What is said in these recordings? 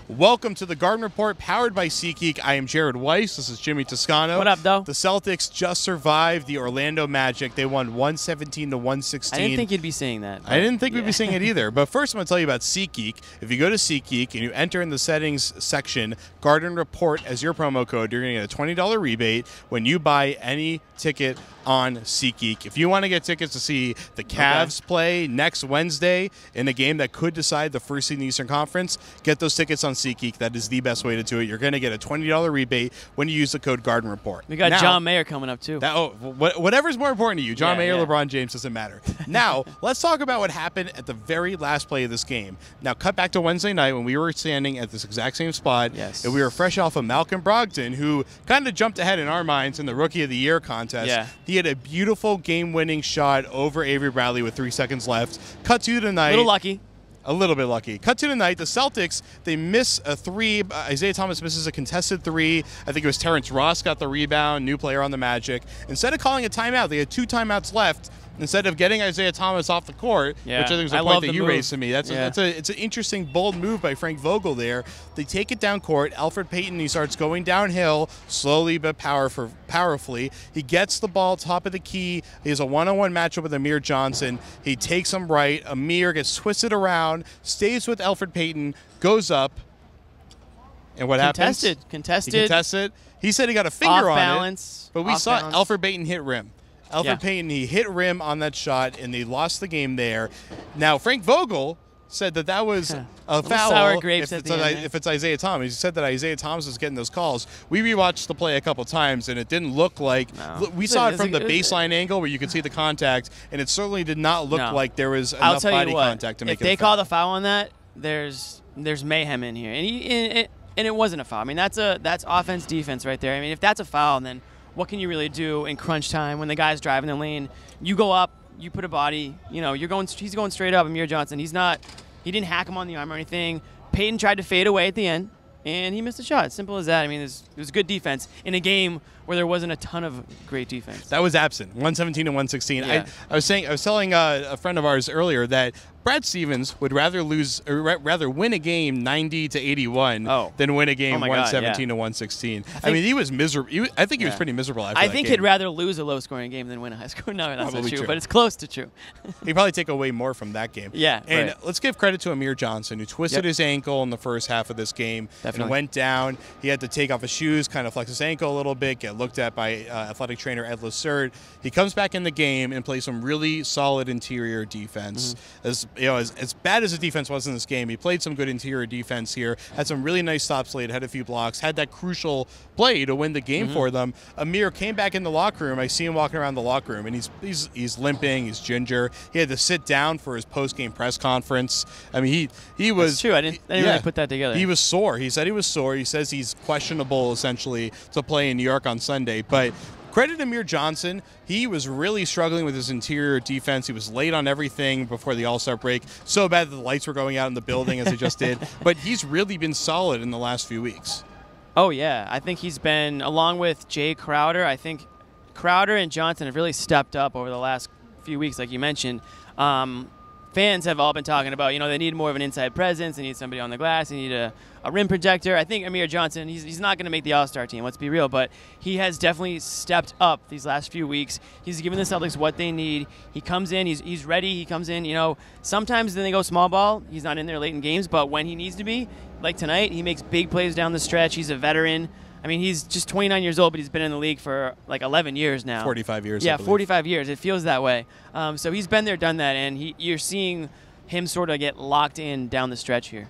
Welcome to the Garden Report, powered by SeatGeek. I am Jared Weiss. This is Jimmy Toscano. What up, though? The Celtics just survived the Orlando Magic. They won 117 to 116. I didn't think you'd be saying that. I didn't think we'd be saying it either. But first, I'm going to tell you about SeatGeek. If you go to SeatGeek and you enter in the settings section, Garden Report as your promo code, you're going to get a $20 rebate when you buy any ticket on SeatGeek. If you want to get tickets to see the Cavs play next Wednesday in a game that could decide the first seed in the Eastern Conference, get those tickets on SeatGeek. That is the best way to do it. You're going to get a $20 rebate when you use the code Garden Report. We got John Mayer coming up, too. Whatever's more important to you, John Mayer, LeBron James, doesn't matter. Now, let's talk about what happened at the very last play of this game. Now, cut back to Wednesday night when we were standing at this exact same spot, and we were fresh off of Malcolm Brogdon, who kind of jumped ahead in our minds in the Rookie of the Year contest. He had a beautiful game-winning shot over Avery Bradley with 3 seconds left. Cut to tonight. A little bit lucky. Cut to tonight. The Celtics, they miss a three. Isaiah Thomas misses a contested three. I think it was Terrence Ross got the rebound, new player on the Magic. Instead of calling a timeout, they had 2 timeouts left. Instead of getting Isaiah Thomas off the court, which I think was a point that you raised to me. It's an interesting, bold move by Frank Vogel there. They take it down court. Elfrid Payton, he starts going downhill slowly but powerfully. He gets the ball top of the key. He has a one-on-one matchup with Amir Johnson. He takes him right. Amir gets twisted around, stays with Elfrid Payton, goes up. And what happens? Contested. He contested. He said he got a finger on it. But we saw Elfrid Payton hit rim. Elfrid Payton, he hit rim on that shot, and they lost the game there. Now, Frank Vogel said that was a foul if it's Isaiah Thomas. He said that Isaiah Thomas was getting those calls. We rewatched the play a couple times, and it didn't look like we saw it from the baseline angle where you could see the contact, and it certainly did not look like there was enough body contact to make it a foul. If they call the foul on that, there's mayhem in here, and it wasn't a foul. I mean, that's offense defense right there. I mean, if that's a foul, then what can you really do in crunch time when the guy's driving the lane? You go up, you put a body, he's going straight up. Amir Johnson, he didn't hack him on the arm or anything. Payton tried to fade away at the end, and he missed a shot. Simple as that. I mean, it was good defense in a game where there wasn't a ton of great defense. That was absent. 117 to 116. I was telling a friend of ours earlier that Brad Stevens would rather win a game 90 to 81 than win a game 117 to 116. I mean, he was miserable. I think he was pretty miserable after that game. I think he'd rather lose a low-scoring game than win a high-scoring. No, that's not true, but it's close to true. He'd probably take away more from that game. And let's give credit to Amir Johnson, who twisted his ankle in the first half of this game and went down. He had to take off his shoes, kind of flex his ankle a little bit, get looked at by athletic trainer Ed Lessert. He comes back in the game and plays some really solid interior defense. As bad as the defense was in this game, he played some good interior defense here, had some really nice stops laid, had a few blocks, had that crucial play to win the game for them. Amir came back in the locker room. I see him walking around the locker room, and he's limping, he's ginger. He had to sit down for his post-game press conference. I mean, he was... That's true. I didn't really put that together. He was sore. He said he was sore. He says he's questionable, essentially, to play in New York on Sunday. But credit to Amir Johnson. He was really struggling with his interior defense. He was late on everything before the All-Star break. So bad that the lights were going out in the building as they just did. But he's really been solid in the last few weeks. Oh, yeah. I think he's been, along with Jay Crowder, I think Crowder and Johnson have really stepped up over the last few weeks, like you mentioned. Fans have all been talking about, they need more of an inside presence. They need somebody on the glass. They need a rim projector. I think Amir Johnson, he's not going to make the All-Star team, let's be real, but he has definitely stepped up these last few weeks. He's given the Celtics what they need. He comes in, he's ready. He comes in, sometimes then they go small ball. He's not in there late in games, but when he needs to be, like tonight, he makes big plays down the stretch. He's a veteran. I mean, he's just 29 years old, but he's been in the league for like 11 years now. 45 years. Yeah, 45 years. It feels that way. So he's been there, done that, and you're seeing him sort of get locked in down the stretch here.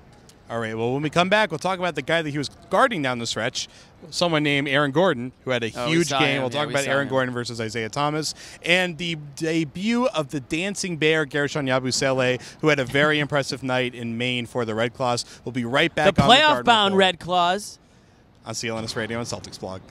All right, well, when we come back, we'll talk about the guy that he was guarding down the stretch, someone named Aaron Gordon, who had a huge game. We'll talk about Aaron Gordon versus Isaiah Thomas. And the debut of the dancing bear, Gershon Yabusele, who had a very impressive night in Maine for the Red Claws. We'll be right back the on the playoff-bound Red Claws. On CLNS Radio and Celtics Blog.